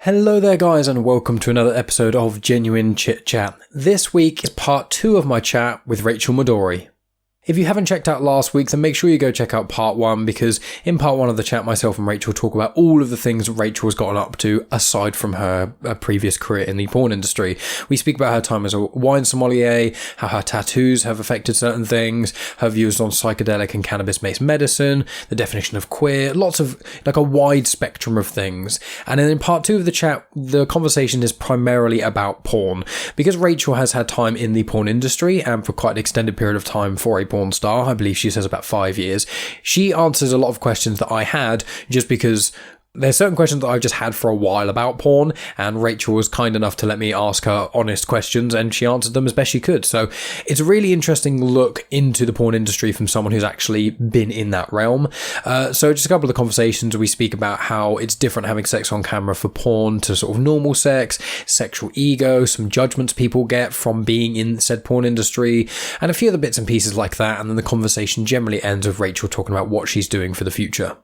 Hello there guys and welcome to another episode of Genuine Chit-Chat. This week is part 2 of my chat with Rachael Madori. If you haven't checked out last week, then make sure you go check out part 1, because in part 1 of the chat, myself and Rachael talk about all of the things Rachael has gotten up to aside from her previous career in the porn industry. We speak about her time as a wine sommelier, how her tattoos have affected certain things, her views on psychedelic and cannabis-based medicine, the definition of queer, lots of, like, a wide spectrum of things. And then in part 2 of the chat, the conversation is primarily about porn, because Rachael has had time in the porn industry and for quite an extended period of time for a porn star. I believe she says about 5 years. She answers a lot of questions that I had just because there's certain questions that I've just had for a while about porn, and Rachael was kind enough to let me ask her honest questions, and she answered them as best she could. So it's a really interesting look into the porn industry from someone who's actually been in that realm. So just a couple of the conversations, we speak about how it's different having sex on camera for porn to sort of normal sex, sexual ego, some judgments people get from being in said porn industry, and a few other bits and pieces like that. And then the conversation generally ends with Rachael talking about what she's doing for the future.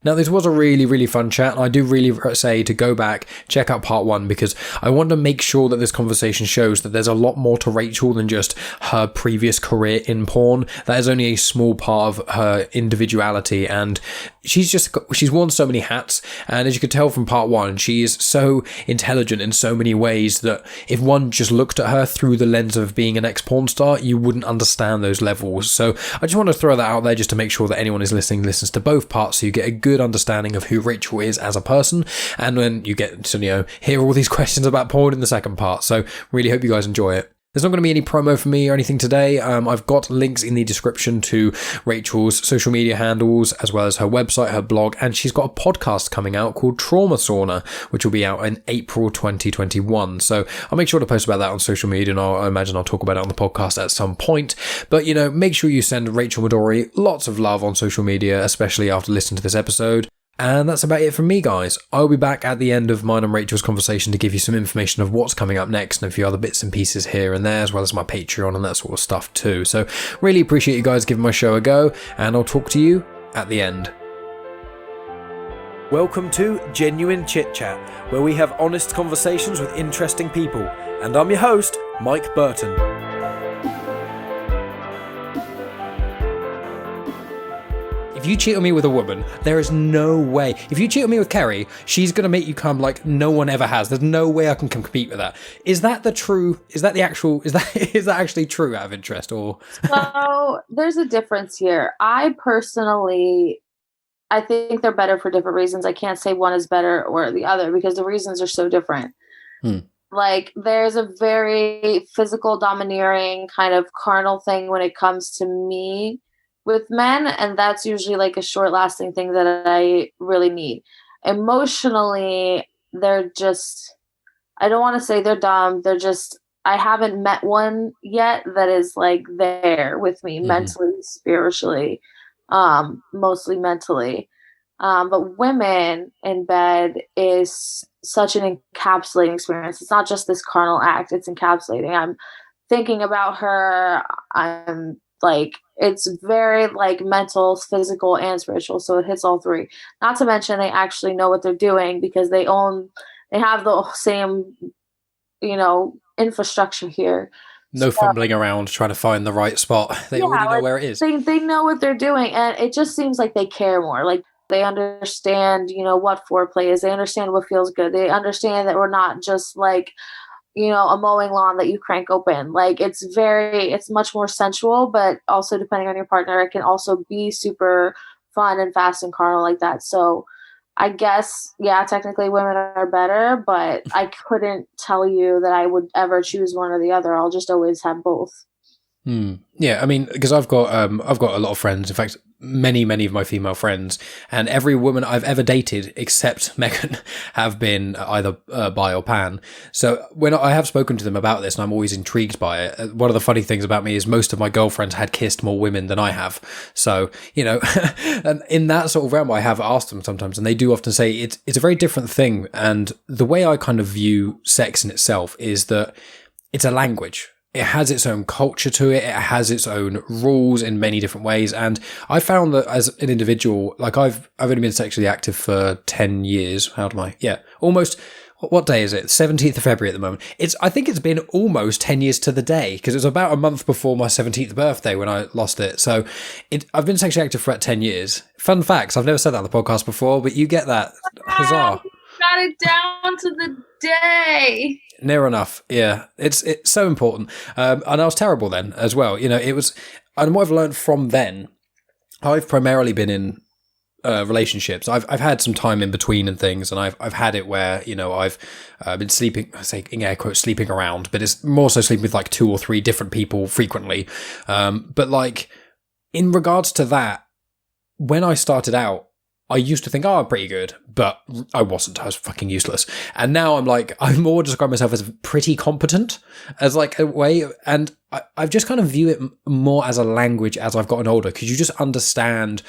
Now, this was a really, really fun chat, and I do really say to go back, check out part 1, because I want to make sure that this conversation shows that there's a lot more to Rachael than just her previous career in porn. That is only a small part of her individuality, and she's worn so many hats, and as you could tell from part 1, she is so intelligent in so many ways that if one just looked at her through the lens of being an ex-porn star, you wouldn't understand those levels. So I just want to throw that out there just to make sure that anyone is listening listens to both parts, so you get a good understanding of who Rachael is as a person, and then you get to hear all these questions about porn in the second part. So really hope you guys enjoy it. There's not going to be any promo for me or anything today. I've got links in the description to Rachael's social media handles, as well as her website, her blog, and she's got a podcast coming out called Trauma Sauna, which will be out in April 2021. So I'll make sure to post about that on social media, and I imagine I'll talk about it on the podcast at some point. But, make sure you send Rachael Madori lots of love on social media, especially after listening to this episode. And that's about it from me, guys. I'll be back at the end of mine and Rachael's conversation to give you some information of what's coming up next and a few other bits and pieces here and there, as well as my Patreon and that sort of stuff too. So really appreciate you guys giving my show a go, and I'll talk to you at the end. Welcome to Genuine Chit-Chat, where we have honest conversations with interesting people. And I'm your host, Mike Burton. If you cheat on me with a woman, there is no way. If you cheat on me with Kerry, she's going to make you come like no one ever has. There's no way I can compete with that. Is that actually true out of interest, or? So there's a difference here. I think they're better for different reasons. I can't say one is better or the other because the reasons are so different. Like, there's a very physical, domineering kind of carnal thing when it comes to me with men, and that's usually like a short lasting thing that I really need. Emotionally, they're just, I don't want to say they're dumb, they're just, I haven't met one yet that is like there with me mentally, spiritually, mostly mentally. But women in bed is such an encapsulating experience. It's not just this carnal act, it's encapsulating. I'm thinking about her, I'm like, it's very like mental, physical, and spiritual. So it hits all three. Not to mention they actually know what they're doing because they have the same, infrastructure here. No fumbling around trying to find the right spot. They already know where it is. They know what they're doing, and it just seems like they care more. Like, they understand, what foreplay is. They understand what feels good. They understand that we're not just like, a mowing lawn that you crank open. Like, it's much more sensual, but also depending on your partner, it can also be super fun and fast and carnal like that. So I guess, technically women are better, but I couldn't tell you that I would ever choose one or the other. I'll just always have both. Yeah, I mean, because I've got a lot of friends. In fact, many of my female friends, and every woman I've ever dated except Megan have been either bi or pan. So when I have spoken to them about this, and I'm always intrigued by it, one of the funny things about me is most of my girlfriends had kissed more women than I have. So, and in that sort of realm, I have asked them sometimes, and they do often say it's a very different thing. And the way I kind of view sex in itself is that it's a language. It has its own culture to it. It has its own rules in many different ways. And I found that as an individual, like I've only been sexually active for 10 years. Almost What day is it? 17th of February at the moment. I think it's been almost 10 years to the day, because it was about a month before my 17th birthday when I lost it. So I've been sexually active for about 10 years. Fun facts. I've never said that on the podcast before, but you get that. Huzzah. Got it down to the day. Near enough. Yeah. It's so important. And I was terrible then as well. You know, it was, and what I've learned from then, I've primarily been in relationships. I've had some time in between and things, and I've had it where, you know, I've been sleeping, I say in air quotes, sleeping around, but it's more so sleeping with like 2 or 3 different people frequently. But like in regards to that, when I started out, I used to think, oh, I'm pretty good, but I wasn't. I was fucking useless. And now I'm like, I more describe myself as pretty competent as like a way. And I've just kind of view it more as a language as I've gotten older, because you just understand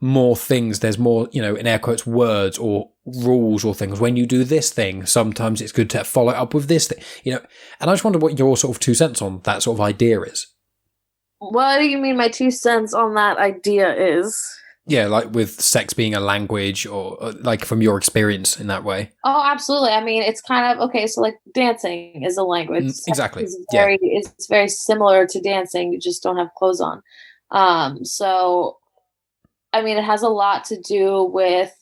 more things. There's more, you know, in air quotes, words or rules or things. When you do this thing, sometimes it's good to follow it up with this thing, you know. And I just wonder what your sort of 2 cents on that sort of idea is. What do you mean my 2 cents on that idea is? Yeah, like with sex being a language, or like from your experience in that way. Oh, absolutely. I mean, it's kind of, okay, so like dancing is a language. Exactly. It's very similar to dancing. You just don't have clothes on. So, I mean, it has a lot to do with,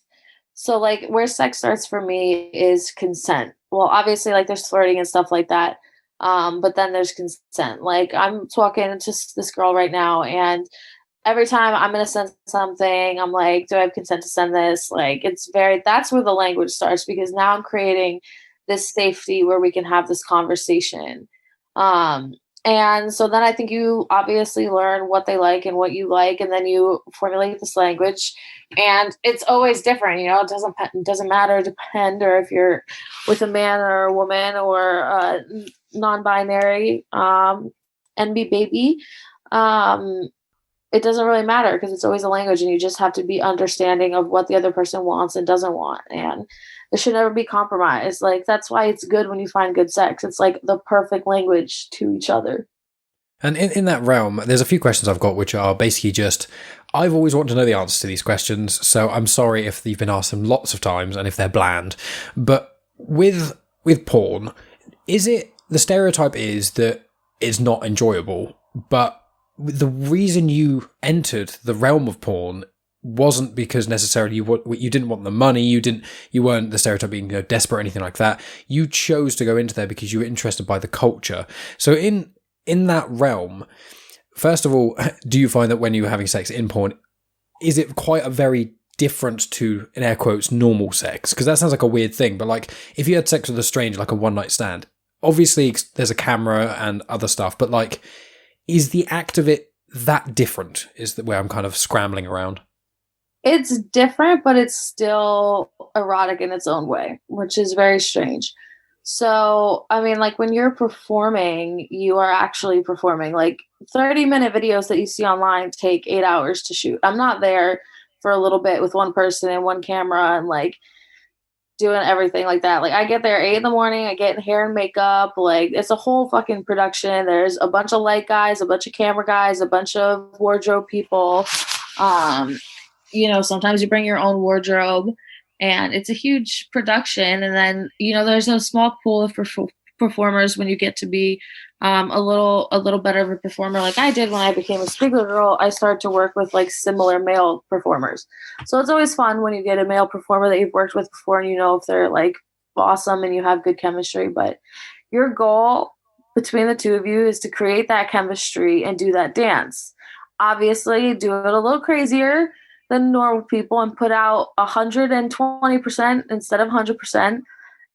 so like where sex starts for me is consent. Well, obviously like there's flirting and stuff like that. But then there's consent. Like I'm talking to this girl right now, and every time I'm going to send something, I'm like, do I have consent to send this? Like, that's where the language starts, because now I'm creating this safety where we can have this conversation. And so then I think you obviously learn what they like and what you like, and then you formulate this language, and it's always different. You know, it doesn't matter, or if you're with a man or a woman or non-binary, NB baby. It doesn't really matter, because it's always a language, and you just have to be understanding of what the other person wants and doesn't want. And there should never be compromise. Like, that's why it's good when you find good sex. It's like the perfect language to each other. And in that realm, there's a few questions I've got, which are basically just, I've always wanted to know the answers to these questions. So I'm sorry if you've been asked them lots of times and if they're bland. But with porn, is it, the stereotype is that it's not enjoyable, but the reason you entered the realm of porn wasn't because necessarily you didn't want the money, you weren't the stereotype being, you know, desperate or anything like that. You chose to go into there because you were interested by the culture. So in that realm, first of all, do you find that when you're having sex in porn, is it quite a very different to, in air quotes, normal sex? Because that sounds like a weird thing, but like if you had sex with a stranger, like a one night stand, obviously there's a camera and other stuff, but like, is the act of it that different? Is that where I'm kind of scrambling around? It's different, but it's still erotic in its own way, which is very strange. So, I mean, like when you're performing, you are actually performing. Like 30-minute videos that you see online take 8 hours to shoot. I'm not there for a little bit with one person and one camera and like doing everything like that. Like I get there 8 a.m, I get hair and makeup. Like it's a whole fucking production. There's a bunch of light guys, a bunch of camera guys, a bunch of wardrobe people. You know, sometimes you bring your own wardrobe, and it's a huge production. And then, you know, there's a small pool of performers when you get to be a little better of a performer, like I did when I became a Spiegler girl. I started to work with like similar male performers. So it's always fun when you get a male performer that you've worked with before, and you know if they're like awesome and you have good chemistry. But your goal between the two of you is to create that chemistry and do that dance. Obviously, do it a little crazier than normal people and put out 120% instead of 100%.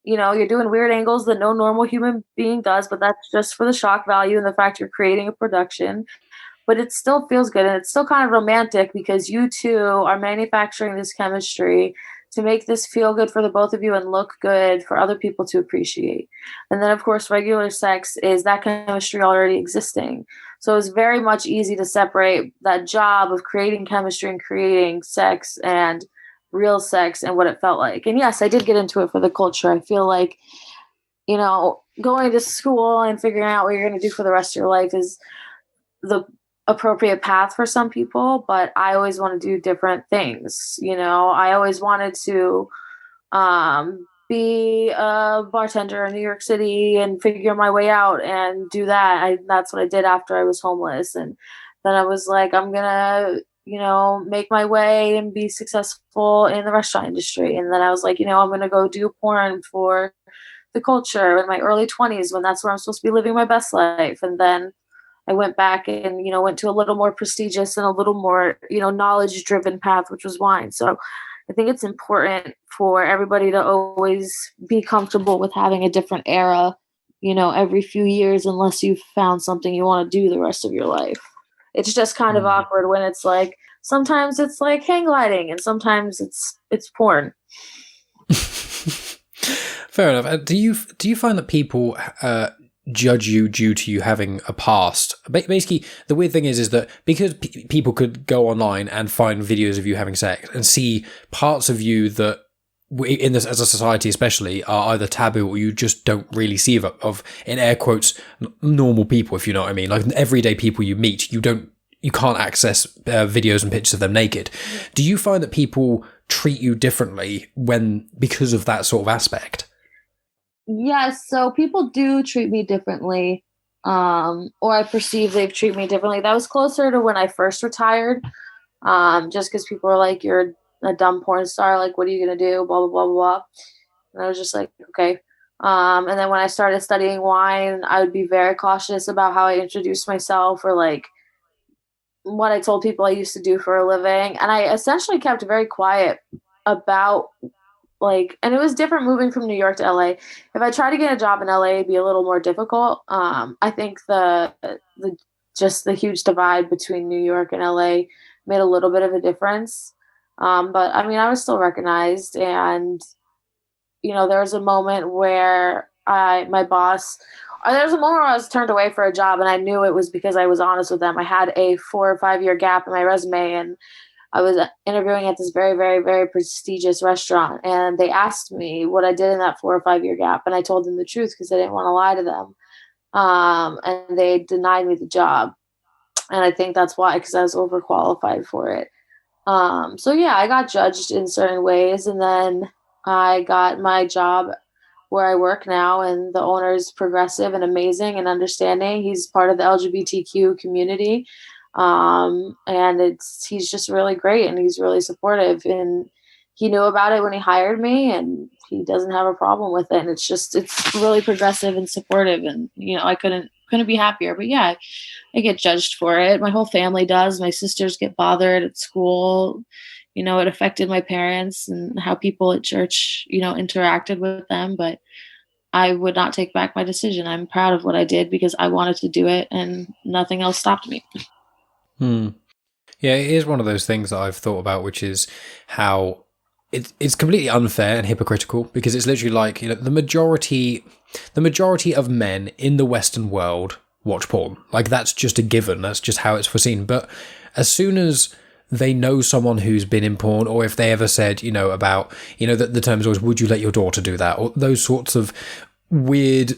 You know, you're doing weird angles that no normal human being does, but that's just for the shock value and the fact you're creating a production. But it still feels good, and it's still kind of romantic because you two are manufacturing this chemistry to make this feel good for the both of you and look good for other people to appreciate. And then, of course, regular sex is that chemistry already existing. So it's very much easy to separate that job of creating chemistry and creating sex and real sex and what it felt like. And yes, I did get into it for the culture. I feel like, you know, going to school and figuring out what you're going to do for the rest of your life is the appropriate path for some people, but I always want to do different things. You know, I always wanted to be a bartender in New York City and figure my way out and do that. That's what I did after I was homeless. And then I was like, I'm gonna, make my way and be successful in the restaurant industry. And then I was like, I'm gonna go do porn for the culture in my early 20s when that's where I'm supposed to be living my best life. And then I went back and, went to a little more prestigious and a little more, knowledge driven path, which was wine. So I think it's important for everybody to always be comfortable with having a different era, every few years, unless you've found something you want to do the rest of your life. It's just kind of awkward when it's like, sometimes it's like hang gliding and sometimes it's porn. Fair enough. Do you find that people judge you due to you having a past? Basically, the weird thing is that because people could go online and find videos of you having sex and see parts of you that in this as a society especially are either taboo or you just don't really see of in air quotes normal people, if you know what I mean, like everyday people you meet, you can't access videos and pictures of them naked. Do you find that people treat you differently because of that sort of aspect? Yes, so people do treat me differently, or I perceive they've treated me differently. That was closer to when I first retired, just because people were like, "You're a dumb porn star. Like, what are you gonna do?" Blah blah blah blah blah. And I was just like, "Okay." And then when I started studying wine, I would be very cautious about how I introduced myself or like what I told people I used to do for a living, and I essentially kept very quiet about. And it was different moving from New York to LA. If I tried to get a job in LA, it'd be a little more difficult. I think the huge divide between New York and LA made a little bit of a difference. But I mean, I was still recognized, and there was a moment where there was a moment where I was turned away for a job, and I knew it was because I was honest with them. I had a 4 or 5 year gap in my resume, and I was interviewing at this very, very, very prestigious restaurant, and they asked me what I did in that 4 or 5 year gap, and I told them the truth because I didn't want to lie to them. And they denied me the job, and I think that's why, because I was overqualified for it. So yeah, I got judged in certain ways, and then I got my job where I work now, and the owner is progressive and amazing and understanding. He's part of the LGBTQ community. And he's just really great, and he's really supportive, and he knew about it when he hired me, and he doesn't have a problem with it. And it's really progressive and supportive, and I couldn't be happier. But yeah, I get judged for it. My whole family does. My sisters get bothered at school. It affected my parents and how people at church, interacted with them, but I would not take back my decision. I'm proud of what I did because I wanted to do it, and nothing else stopped me. Yeah, it is one of those things that I've thought about, which is how it's completely unfair and hypocritical, because it's literally like, the majority of men in the Western world watch porn. Like, that's just a given. That's just how it's foreseen. But as soon as they know someone who's been in porn, or if they ever said, about, the term is always, would you let your daughter do that? Or those sorts of weird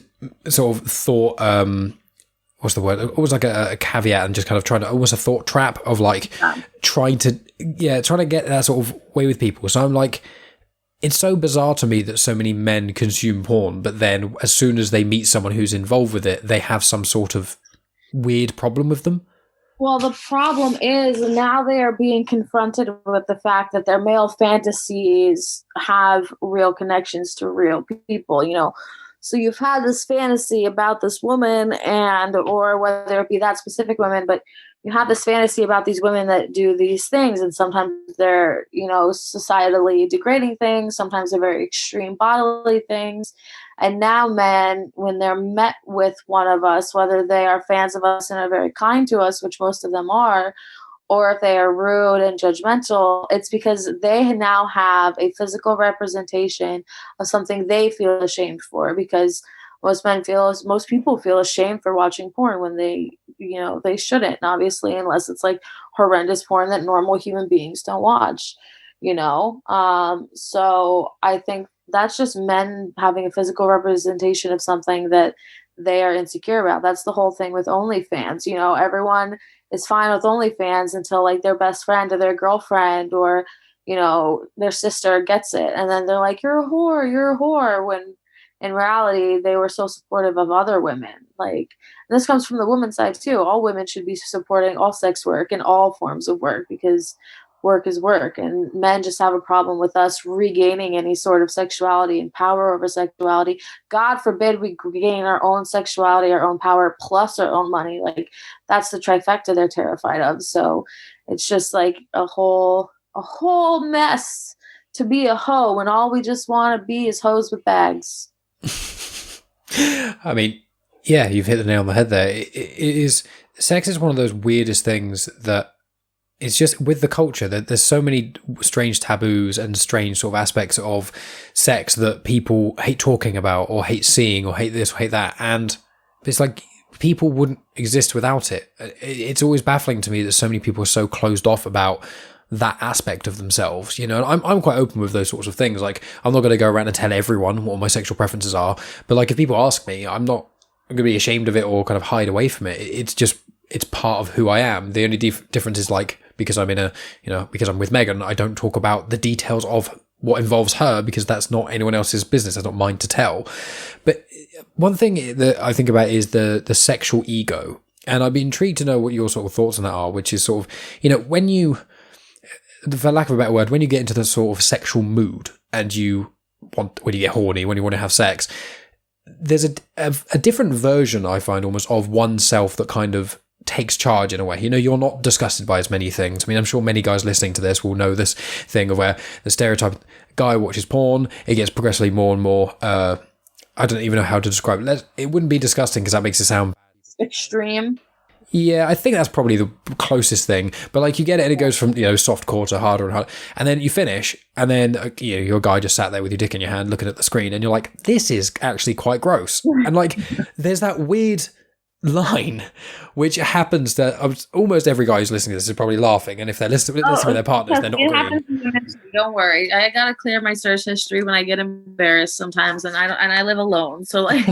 sort of thought, what's the word? Almost like a caveat, and just kind of trying to, almost a thought trap of like trying to get that sort of way with people. So I'm like, it's so bizarre to me that so many men consume porn, but then as soon as they meet someone who's involved with it, they have some sort of weird problem with them. Well, the problem is now they are being confronted with the fact that their male fantasies have real connections to real people, So you've had this fantasy about this woman, or whether it be that specific woman, but you have this fantasy about these women that do these things, and sometimes they're, societally degrading things. Sometimes they're very extreme bodily things. And now men, when they're met with one of us, whether they are fans of us and are very kind to us, which most of them are, or if they are rude and judgmental, it's because they now have a physical representation of something they feel ashamed for. Because most people feel ashamed for watching porn when they shouldn't, obviously, unless it's like horrendous porn that normal human beings don't watch, So I think that's just men having a physical representation of something that they are insecure about. That's the whole thing with OnlyFans. Everyone is fine with OnlyFans until like their best friend or their girlfriend or their sister gets it, and then they're like, you're a whore, when in reality they were so supportive of other women. Like, this comes from the women's side too. All women should be supporting all sex work and all forms of work, because work is work, and men just have a problem with us regaining any sort of sexuality and power over sexuality. God forbid we gain our own sexuality, our own power, plus our own money. Like, that's the trifecta they're terrified of. So it's just like a whole mess to be a hoe when all we just want to be is hoes with bags. I mean, yeah, you've hit the nail on the head there. It is, sex is one of those weirdest things that it's just with the culture that there's so many strange taboos and strange sort of aspects of sex that people hate talking about or hate seeing or hate this or hate that. And it's like people wouldn't exist without it. It's always baffling to me that so many people are so closed off about that aspect of themselves. I'm quite open with those sorts of things. Like, I'm not going to go around and tell everyone what my sexual preferences are, but like, if people ask me, I'm going to be ashamed of it or kind of hide away from it. It's part of who I am. The only difference is, like, because I'm because I'm with Megan, I don't talk about the details of what involves her, because that's not anyone else's business. That's not mine to tell. But one thing that I think about is the sexual ego. And I'd be intrigued to know what your sort of thoughts on that are, which is sort of, when you, for lack of a better word, when you get into the sort of sexual mood and when you get horny, when you want to have sex, there's a different version, I find, almost of oneself that kind of takes charge in a way. You're not disgusted by as many things. I mean, I'm sure many guys listening to this will know this thing of where the stereotype guy watches porn, it gets progressively more and more, I don't even know how to describe it. It wouldn't be disgusting because that makes it sound extreme. Yeah, I think that's probably the closest thing. But like, you get it and it goes from, soft core to harder and harder. And then you finish, and then your guy just sat there with your dick in your hand looking at the screen, and you're like, this is actually quite gross. And like, there's that weird line which happens that almost every guy who's listening to this is probably laughing, and if they're listening with their partners, they're not agreeing. Don't worry, I gotta clear my search history when I get embarrassed sometimes, and I live alone, so like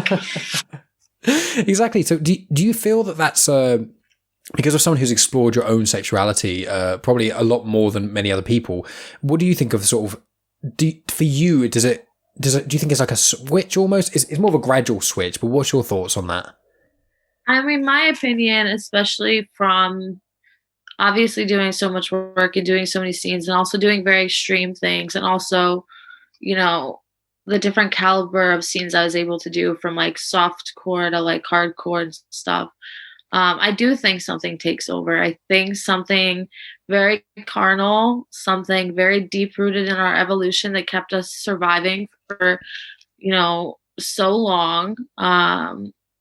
exactly. So do you feel that that's because of someone who's explored your own sexuality probably a lot more than many other people, what do you think of sort of, for you, do you think it's like a switch almost? It's more of a gradual switch, but what's your thoughts on that? I mean, my opinion, especially from obviously doing so much work and doing so many scenes and also doing very extreme things, and also, the different caliber of scenes I was able to do, from like soft core to like hardcore and stuff. I do think something takes over. I think something very carnal, something very deep rooted in our evolution that kept us surviving for, so long.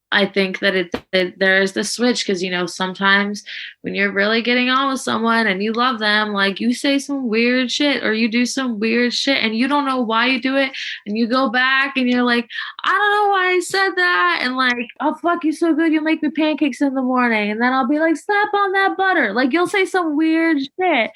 I think that there is the switch, because sometimes when you're really getting on with someone and you love them, like, you say some weird shit or you do some weird shit and you don't know why you do it, and you go back and you're like, I don't know why I said that, and like, I'll fuck you so good you'll make me pancakes in the morning, and then I'll be like, slap on that butter. Like, you'll say some weird shit,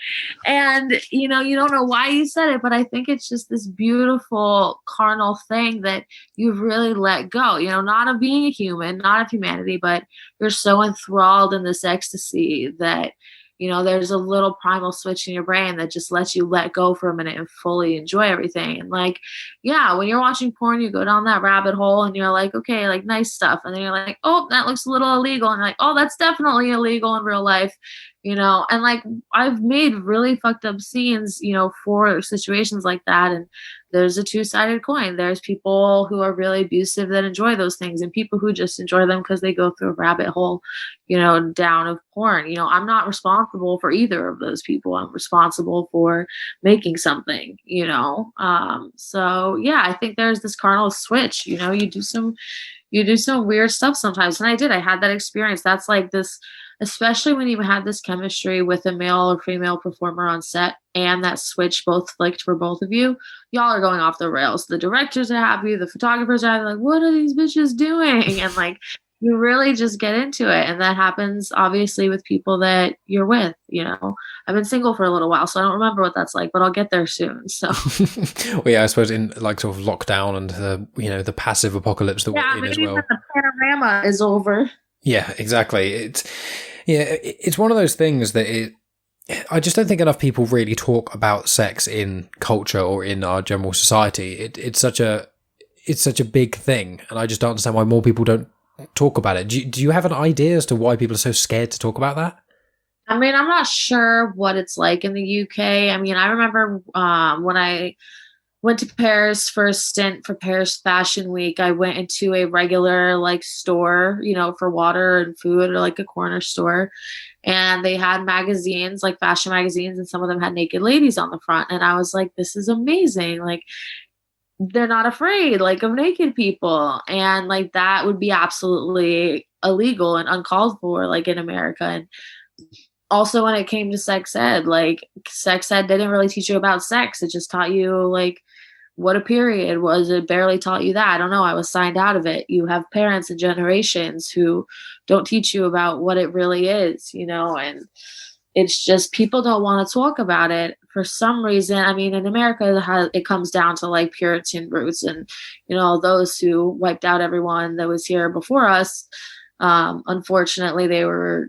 and you don't know why you said it, but I think it's just this beautiful carnal thing that you've really let go, not of being a human, not of humanity, but you're so enthralled in this ecstasy that, there's a little primal switch in your brain that just lets you let go for a minute and fully enjoy everything. And like, yeah, when you're watching porn, you go down that rabbit hole and you're like, okay, like, nice stuff. And then you're like, oh, that looks a little illegal. And you're like, oh, that's definitely illegal in real life. And like, I've made really fucked up scenes, for situations like that. And there's a two-sided coin. There's people who are really abusive that enjoy those things, and people who just enjoy them because they go through a rabbit hole, down of porn. I'm not responsible for either of those people. I'm responsible for making something, so yeah, I think there's this carnal switch. You do some weird stuff sometimes. And I had that experience. That's like this, especially when you had this chemistry with a male or female performer on set, and that switch both clicked for both of you, y'all are going off the rails. The directors are happy, the photographers are like, what are these bitches doing? And like, you really just get into it. And that happens obviously with people that you're with. I've been single for a little while, so I don't remember what that's like, but I'll get there soon. So well, yeah, I suppose in like sort of lockdown and the passive apocalypse that we're in as well. When the panorama is over. Yeah, exactly. It's one of those things that I just don't think enough people really talk about sex in culture or in our general society. It's such a big thing, and I just don't understand why more people don't talk about it. Do you have an idea as to why people are so scared to talk about that? I mean, I'm not sure what it's like in the UK. I mean, I remember when I went to Paris for a stint for Paris Fashion Week, I went into a regular like store, for water and food, or like a corner store. And they had magazines, like fashion magazines, and some of them had naked ladies on the front. And I was like, this is amazing. Like, they're not afraid like of naked people. And like that would be absolutely illegal and uncalled for, like in America. And also when it came to sex ed, like sex ed didn't really teach you about sex. It just taught you like what a period was. It barely taught you that. I don't know. I was signed out of it. You have parents and generations who don't teach you about what it really is, and it's just people don't want to talk about it for some reason. I mean, in America, it comes down to like Puritan roots and, those who wiped out everyone that was here before us. Unfortunately, they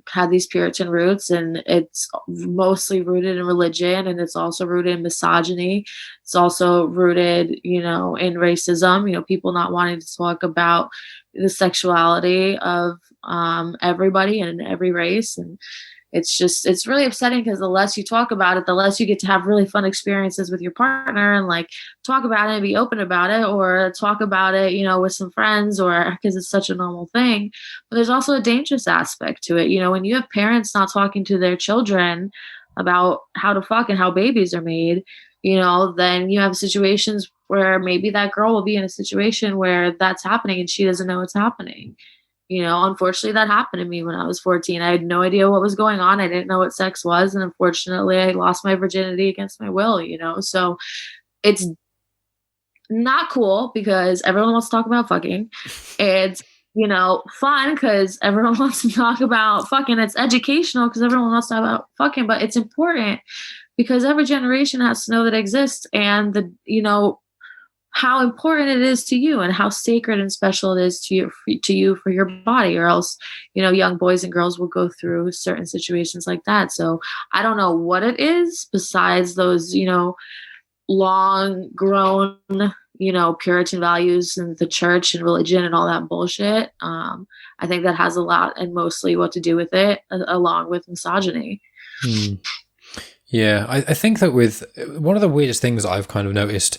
had these Puritan roots, and it's mostly rooted in religion, and it's also rooted in misogyny. It's also rooted, in racism. People not wanting to talk about the sexuality of everybody and every race, and it's really upsetting because the less you talk about it, the less you get to have really fun experiences with your partner and like talk about it and be open about it, or talk about it, with some friends, or because it's such a normal thing. But there's also a dangerous aspect to it. When you have parents not talking to their children about how to fuck and how babies are made, then you have situations where maybe that girl will be in a situation where that's happening and she doesn't know it's happening. Unfortunately, that happened to me when I was 14. I had no idea what was going on. I didn't know what sex was. And unfortunately, I lost my virginity against my will, So it's not cool because everyone wants to talk about fucking. It's, fun because everyone wants to talk about fucking. It's educational because everyone wants to talk about fucking, but it's important because every generation has to know that it exists, and how important it is to you and how sacred and special it is to you for your body, or else, young boys and girls will go through certain situations like that. So I don't know what it is besides those, long grown, Puritan values and the church and religion and all that bullshit. I think that has a lot and mostly what to do with it, along with misogyny. Yeah, I think that with one of the weirdest things I've kind of noticed,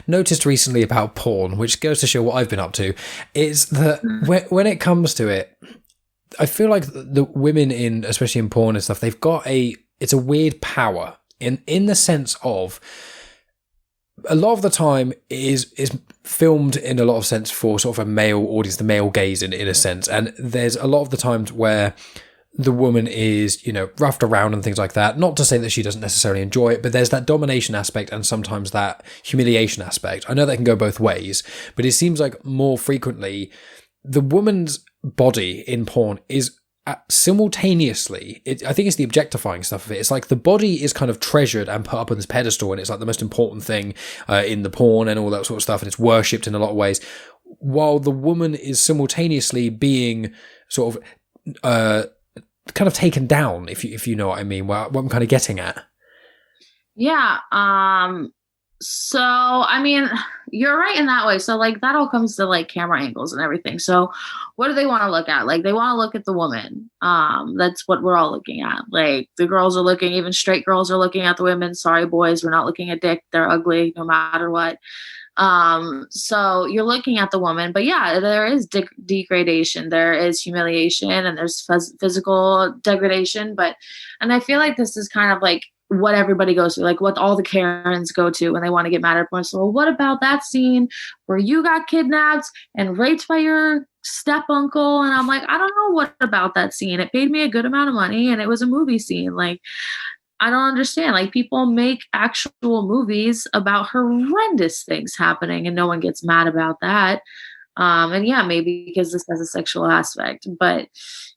noticed recently about porn, which goes to show what I've been up to, is that when it comes to it, I feel like the women especially in porn and stuff, it's a weird power in the sense of a lot of the time is filmed in a lot of sense for sort of a male audience, the male gaze in a sense, and there's a lot of the times where the woman is, roughed around and things like that. Not to say that she doesn't necessarily enjoy it, but there's that domination aspect and sometimes that humiliation aspect. I know that can go both ways, but it seems like more frequently the woman's body in porn is simultaneously, I think it's the objectifying stuff of it. It's like the body is kind of treasured and put up on this pedestal, and it's like the most important thing in the porn and all that sort of stuff, and it's worshipped in a lot of ways, while the woman is simultaneously being sort of kind of taken down, if you know what I mean, what I'm kind of getting at. Yeah. So, I mean, you're right in that way. So like that all comes to like camera angles and everything. So what do they want to look at? Like they want to look at the woman. That's what we're all looking at. Like the girls are looking, even straight girls are looking at the women. Sorry, boys, we're not looking at dick. They're ugly no matter what. So you're looking at the woman, but yeah, there is degradation, there is humiliation, and there's physical degradation. And I feel like this is kind of like what everybody goes through, like what all the Karens go to when they want to get mad at porn. So, well, what about that scene where you got kidnapped and raped by your step uncle? And I'm like, I don't know what about that scene. It paid me a good amount of money and it was a movie scene. Like, I don't understand. Like people make actual movies about horrendous things happening and no one gets mad about that. And yeah, maybe because this has a sexual aspect, but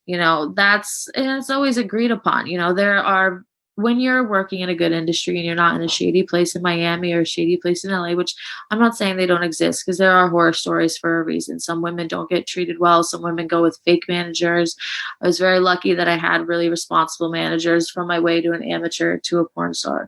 it's always agreed upon. There are when you're working in a good industry and you're not in a shady place in Miami or a shady place in LA, which I'm not saying they don't exist, because there are horror stories for a reason. Some women don't get treated well. Some women go with fake managers. I was very lucky that I had really responsible managers from my way to an amateur to a porn star.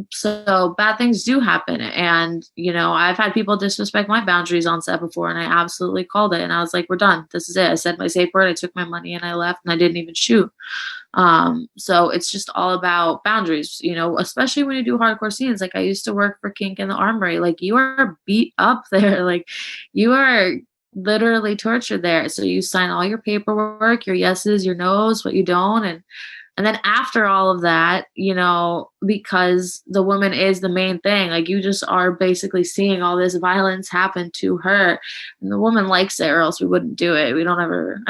So bad things do happen. And, I've had people disrespect my boundaries on set before, and I absolutely called it. And I was like, we're done. This is it. I said my safe word. I took my money and I left, and I didn't even shoot. So it's just all about boundaries, especially when you do hardcore scenes. Like, I used to work for Kink in the Armory. Like, you are beat up there. Like, you are literally tortured there. So you sign all your paperwork, your yeses, your nos, what you don't. And then after all of that, because the woman is the main thing, like, you just are basically seeing all this violence happen to her, and the woman likes it, or else we wouldn't do it. We don't ever,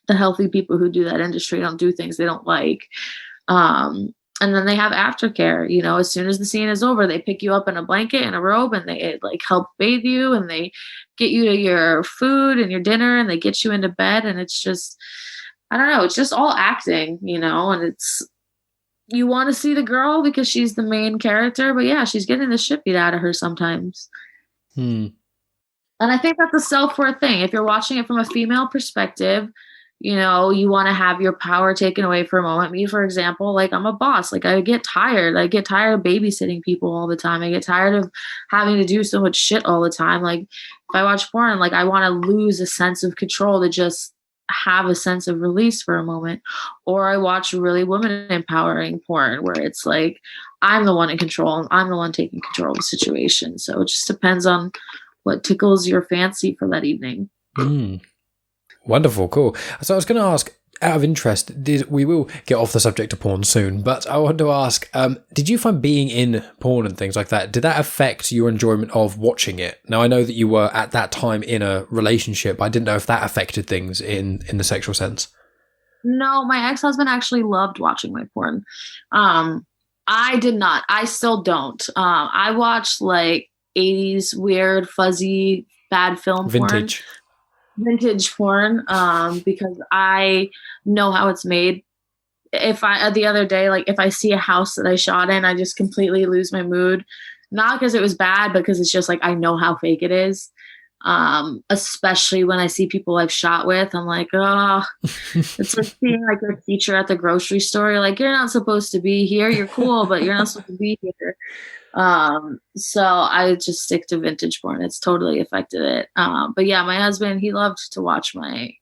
the healthy people who do that industry don't do things they don't like. And then they have aftercare, as soon as the scene is over, they pick you up in a blanket and a robe, and they like help bathe you, and they get you to your food and your dinner, and they get you into bed. And it's just, I don't know, it's just all acting, and it's, you want to see the girl because she's the main character, but yeah, she's getting the shit beat out of her sometimes. And I think that's a self-worth thing. If you're watching it from a female perspective, you want to have your power taken away for a moment. Me, for example, like, I'm a boss. Like, I get tired. I get tired of babysitting people all the time. I get tired of having to do so much shit all the time. Like, if I watch porn, like, I want to lose a sense of control to just have a sense of release for a moment. Or I watch really women empowering porn where it's like, I'm the one in control, and I'm the one taking control of the situation. So it just depends on what tickles your fancy for that evening. Wonderful, cool. So I was going to ask, out of interest, we will get off the subject of porn soon, but I want to ask, did you find being in porn and things like that, did that affect your enjoyment of watching it? Now, I know that you were at that time in a relationship, but I didn't know if that affected things in the sexual sense. No, my ex-husband actually loved watching my porn. I did not. I still don't. I watch like 80s weird, fuzzy, bad film Vintage porn, because I know how it's made. If I, the other day, like, if I see a house that I shot in, I just completely lose my mood. Not because it was bad, because it's just like, I know how fake it is. Especially when I see people I've shot with, I'm like, oh, it's like seeing like a teacher at the grocery store. You're like, you're not supposed to be here. You're cool, but you're not supposed to be here. So I just stick to vintage porn. It's totally affected it. But yeah, my husband, he loved to watch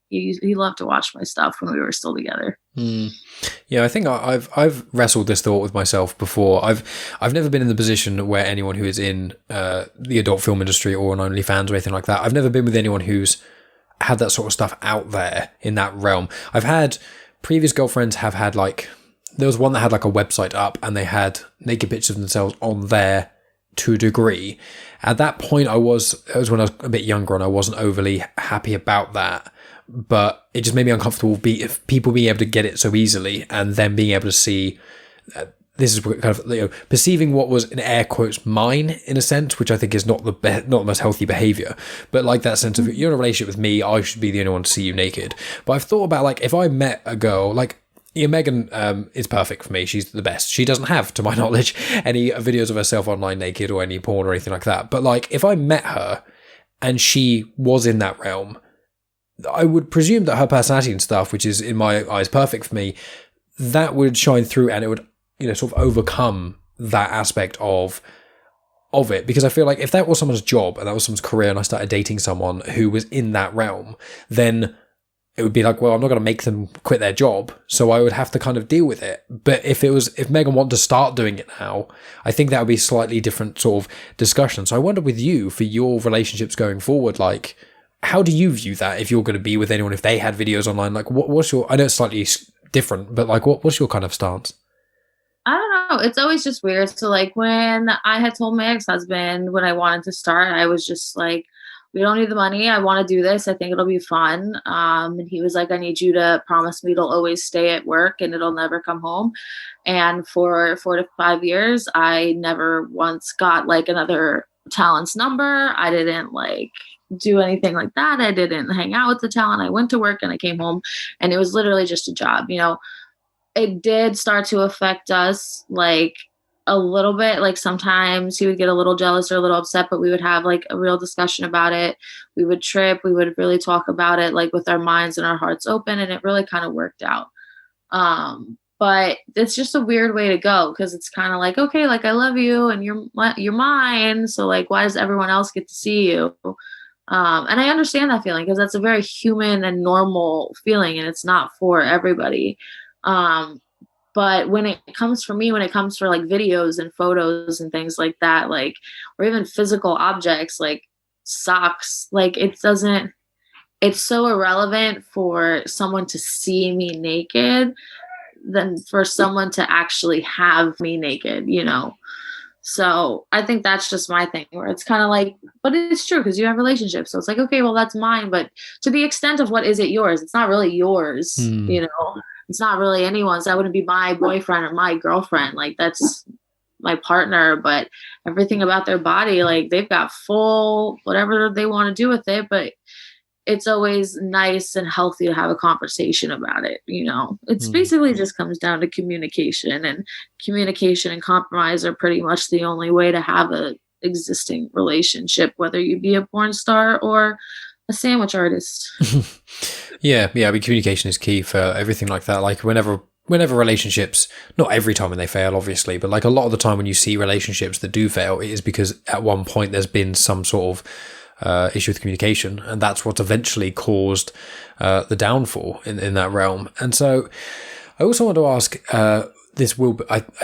he loved to watch my stuff when we were still together. Yeah, I think I've wrestled this thought with myself before. I've never been in the position where anyone who is in the adult film industry or on OnlyFans or anything like that, I've never been with anyone who's had that sort of stuff out there in that realm. I've had previous girlfriends have had like, there was one that had like a website up and they had naked pictures of themselves on there to a degree. At that point, it was when I was a bit younger and I wasn't overly happy about that. But it just made me uncomfortable if people being able to get it so easily and then being able to see this is kind of, perceiving what was in air quotes mine in a sense, which I think is not the most healthy behavior. But like that sense of, you're in a relationship with me, I should be the only one to see you naked. But I've thought about, like, if I met a girl like, yeah, Megan is perfect for me. She's the best. She doesn't have, to my knowledge, any videos of herself online naked or any porn or anything like that. But like, if I met her and she was in that realm, I would presume that her personality and stuff, which is in my eyes perfect for me, that would shine through and it would, sort of overcome that aspect of it. Because I feel like if that was someone's job and that was someone's career and I started dating someone who was in that realm, then it would be like, well, I'm not going to make them quit their job, so I would have to kind of deal with it. But if Megan wanted to start doing it now, I think that would be a slightly different sort of discussion. So I wonder with you, for your relationships going forward, like, how do you view that if you're going to be with anyone, if they had videos online? Like, what's your, I know it's slightly different, but like, what's your kind of stance? I don't know. It's always just weird. So like when I had told my ex-husband when I wanted to start, I was just like, we don't need the money. I want to do this. I think it'll be fun. And he was like, I need you to promise me you'll always stay at work and it'll never come home. And for 4 to 5 years, I never once got like another talent's number. I didn't like do anything like that. I didn't hang out with the talent. I went to work and I came home and it was literally just a job. it did start to affect us, like, a little bit. Like, sometimes he would get a little jealous or a little upset, but we would have, like, a real discussion about it. We would trip. We would really talk about it, like, with our minds and our hearts open, and it really kind of worked out. But it's just a weird way to go because it's kind of like, okay, like, I love you and you're mine. So, like, why does everyone else get to see you? And I understand that feeling because that's a very human and normal feeling, and it's not for everybody. Um, but when it comes for me, when it comes for like videos and photos and things like that, like, or even physical objects like socks, like, it's so irrelevant for someone to see me naked than for someone to actually have me naked, you know? So I think that's just my thing where it's kind of like, but it's true because you have relationships. So it's like, okay, well, that's mine. But to the extent of what is it yours, it's not really yours, you know? It's not really anyone's. That wouldn't be my boyfriend or my girlfriend. Like, that's my partner, but everything about their body, like, they've got full whatever they want to do with it. But it's always nice and healthy to have a conversation about it. You know, it's basically just comes down to communication, and communication and compromise are pretty much the only way to have a existing relationship, whether you be a porn star or a sandwich artist. Yeah. I mean, communication is key for everything like that. Like, whenever relationships, not every time when they fail, obviously, but like a lot of the time when you see relationships that do fail, it is because at one point there's been some sort of issue with communication, and that's what eventually caused the downfall in that realm. And so I also want to ask, I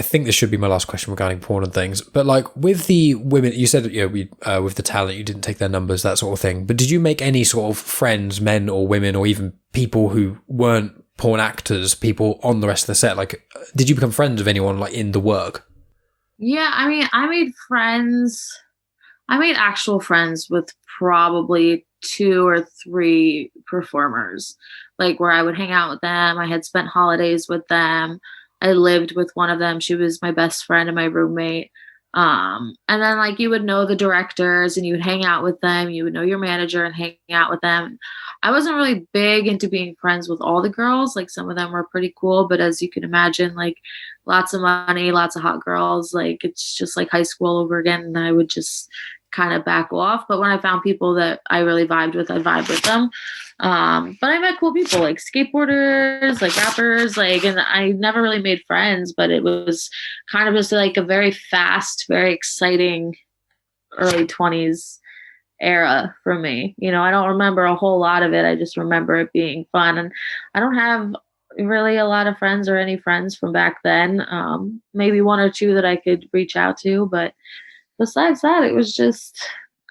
think this should be my last question regarding porn and things, but like with the women, you said, with the talent, you didn't take their numbers, that sort of thing, but did you make any sort of friends, men or women, or even people who weren't porn actors, people on the rest of the set? Like, did you become friends with anyone like in the work? Yeah, I mean, I made actual friends with probably 2 or 3 performers, like, where I would hang out with them. I had spent holidays with them. I lived with one of them. She was my best friend and my roommate. And then, like, you would know the directors and you would hang out with them. You would know your manager and hang out with them. I wasn't really big into being friends with all the girls. Like, some of them were pretty cool, but as you can imagine, like, lots of money, lots of hot girls. Like, it's just like high school over again. And I would just kind of back off. But when I found people that I really vibed with, I vibed with them. But I met cool people like skateboarders, like rappers, like, and I never really made friends, but it was kind of just like a very fast, very exciting early 20s era for me. You know, I don't remember a whole lot of it. I just remember it being fun. And I don't have really a lot of friends or any friends from back then. Maybe 1 or 2 that I could reach out to, but besides that, it was just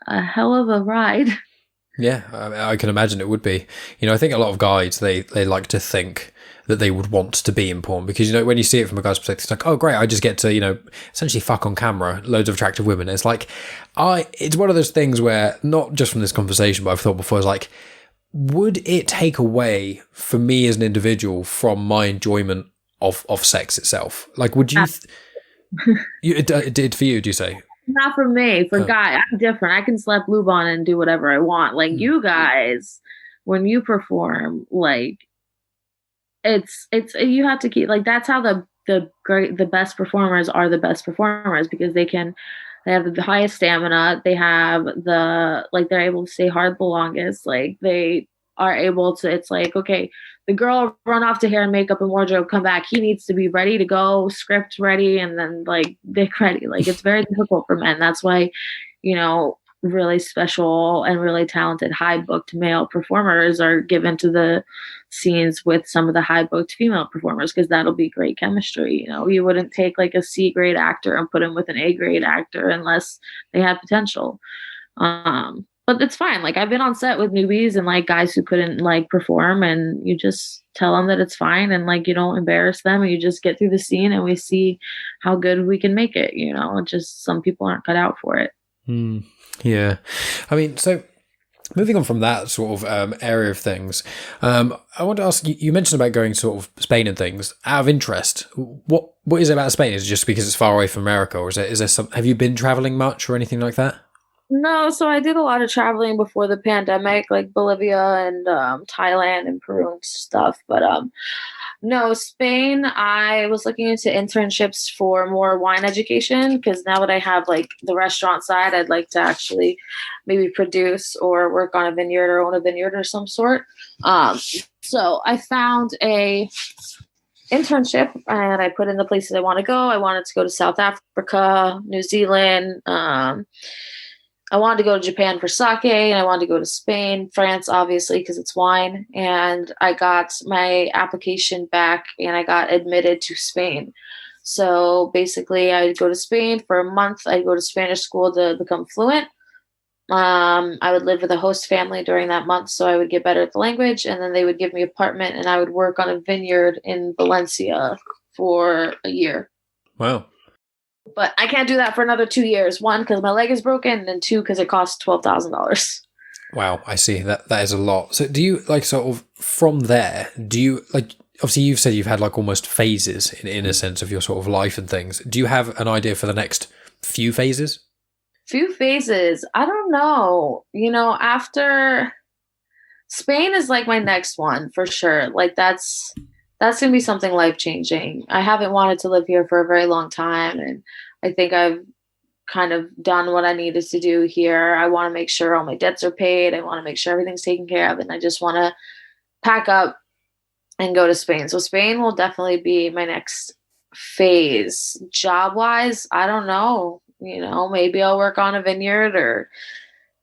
a hell of a ride. Yeah, I can imagine it would be. You know, I think a lot of guys, they like to think that they would want to be in porn because, you know, when you see it from a guy's perspective, it's like, oh, great, I just get to, you know, essentially fuck on camera loads of attractive women. It's like, it's one of those things where, not just from this conversation, but I've thought before, is like, would it take away for me as an individual from my enjoyment of sex itself? Like, would you... it did for you, do you say? Not for me. For guy, I'm different. I can slap lube on and do whatever I want. Like, you guys, when you perform, like, it's you have to keep, like, that's how the best performers are the best performers, because they have the highest stamina. They have they're able to stay hard the longest. Like, they are able to, it's like, okay, the girl run off to hair and makeup and wardrobe, come back. He needs to be ready to go, script ready, and then, like, dick ready. Like, it's very difficult for men. That's why, you know, really special and really talented high booked male performers are given to the scenes with some of the high booked female performers, because that'll be great chemistry. You know, you wouldn't take like a C grade actor and put him with an A grade actor unless they had potential. But it's fine. Like, I've been on set with newbies and like guys who couldn't like perform, and you just tell them that it's fine, and like, you don't embarrass them, and you just get through the scene and we see how good we can make it. You know, just some people aren't cut out for it. Yeah. I mean, so moving on from that sort of area of things, I want to ask you mentioned about going sort of Spain and things. Out of interest, what is it about Spain? Is it just because it's far away from America, or is there some, have you been traveling much or anything like that? No, so I did a lot of traveling before the pandemic, like Bolivia and Thailand and Peru and stuff. But No, Spain, I was looking into internships for more wine education because now that I have like the restaurant side, I'd like to actually maybe produce or work on a vineyard or own a vineyard or some sort. Um, so I found a internship and I put in the places I want to go. I wanted to go to South Africa, New Zealand. I wanted to go to Japan for sake, and I wanted to go to Spain, France, obviously, because it's wine. And I got my application back and I got admitted to Spain. So basically, I'd go to Spain for a month. I'd go to Spanish school to become fluent. I would live with a host family during that month, so I would get better at the language. And then they would give me an apartment, and I would work on a vineyard in Valencia for a year. Wow. But I can't do that for another 2 years. One, because my leg is broken, and two, because it costs $12,000. Wow, I see. That is a lot. So do you, like, sort of from there, do you, like, obviously you've said you've had like almost phases in a sense of your sort of life and things. Do you have an idea for the next few phases? Few phases. I don't know. After Spain is like my next one for sure. Like that's going to be something life-changing. I haven't wanted to live here for a very long time, and I think I've kind of done what I needed to do here. I want to make sure all my debts are paid. I want to make sure everything's taken care of, and I just want to pack up and go to Spain. So Spain will definitely be my next phase. Job-wise, I don't know. Maybe I'll work on a vineyard, or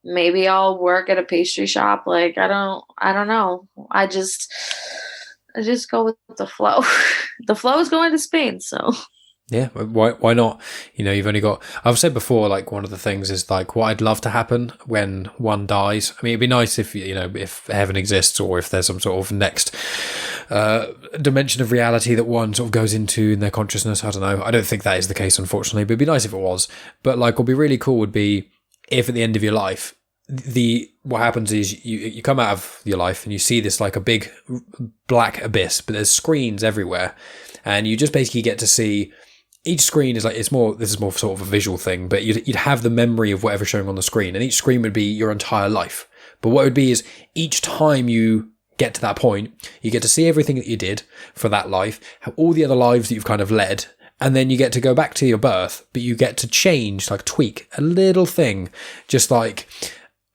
maybe I'll work at a pastry shop. Like, I don't know. I just go with the flow. The flow is going to Spain, so. Yeah, why not? You've only got, I've said before, like, one of the things is like what I'd love to happen when one dies. I mean, it'd be nice if, if heaven exists, or if there's some sort of next dimension of reality that one sort of goes into in their consciousness. I don't know. I don't think that is the case, unfortunately, but it'd be nice if it was. But like, what'd be really cool would be if at the end of your life, what happens is you come out of your life and you see this like a big black abyss, but there's screens everywhere, and you just basically get to see each screen is like, this is more sort of a visual thing, but you'd have the memory of whatever's showing on the screen, and each screen would be your entire life. But what it would be is each time you get to that point, you get to see everything that you did for that life, all the other lives that you've kind of led, and then you get to go back to your birth, but you get to change, like tweak a little thing, just like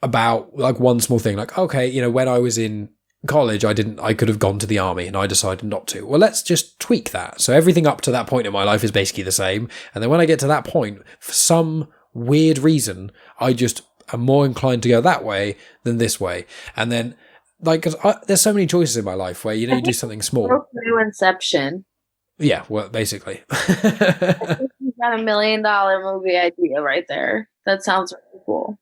about like one small thing, like, okay, when I was in college, I could have gone to the army and I decided not to. Well, let's just tweak that. So everything up to that point in my life is basically the same. And then when I get to that point, for some weird reason, I just am more inclined to go that way than this way. And then, like, 'cause there's so many choices in my life where, you do something small. New Inception. Yeah, well, basically. You got $1 million movie idea right there. That sounds really cool.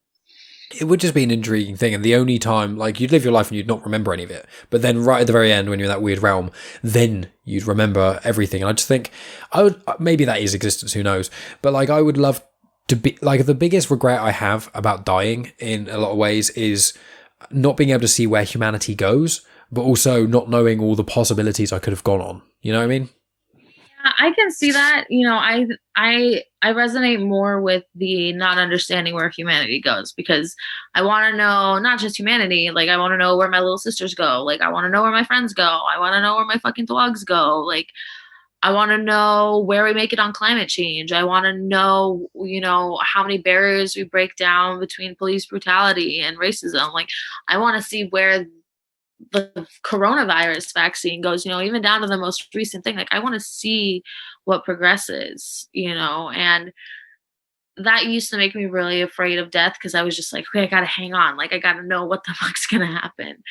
It would just be an intriguing thing, and the only time, like, you'd live your life and you'd not remember any of it, but then right at the very end, when you're in that weird realm, then you'd remember everything. And I just think, maybe that is existence, who knows, but like, I would love to be, like, the biggest regret I have about dying in a lot of ways is not being able to see where humanity goes, but also not knowing all the possibilities I could have gone on. You know what I mean? I can see that. I resonate more with the not understanding where humanity goes, because I want to know not just humanity. Like, I want to know where my little sisters go. Like, I want to know where my friends go. I want to know where my fucking dogs go. Like, I want to know where we make it on climate change. I want to know, how many barriers we break down between police brutality and racism. Like, I want to see where the coronavirus vaccine goes, even down to the most recent thing. Like, I want to see what progresses, and that used to make me really afraid of death, because I was just like, okay, I gotta hang on. Like, I gotta know what the fuck's gonna happen.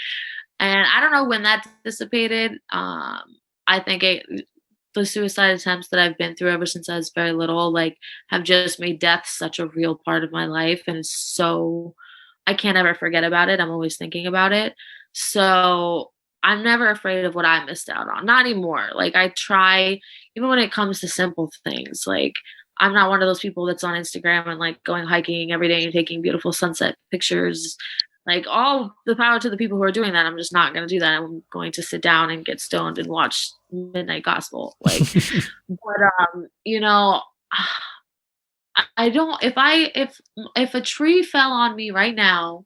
And I don't know when that dissipated. I think the suicide attempts that I've been through ever since I was very little, like, have just made death such a real part of my life. And it's so, I can't ever forget about it. I'm always thinking about it. So I'm never afraid of what I missed out on. Not anymore. Like, I try, even when it comes to simple things, like, I'm not one of those people that's on Instagram and like going hiking every day and taking beautiful sunset pictures. Like, all the power to the people who are doing that. I'm just not going to do that. I'm going to sit down and get stoned and watch Midnight Gospel. Like, but, I don't, if a tree fell on me right now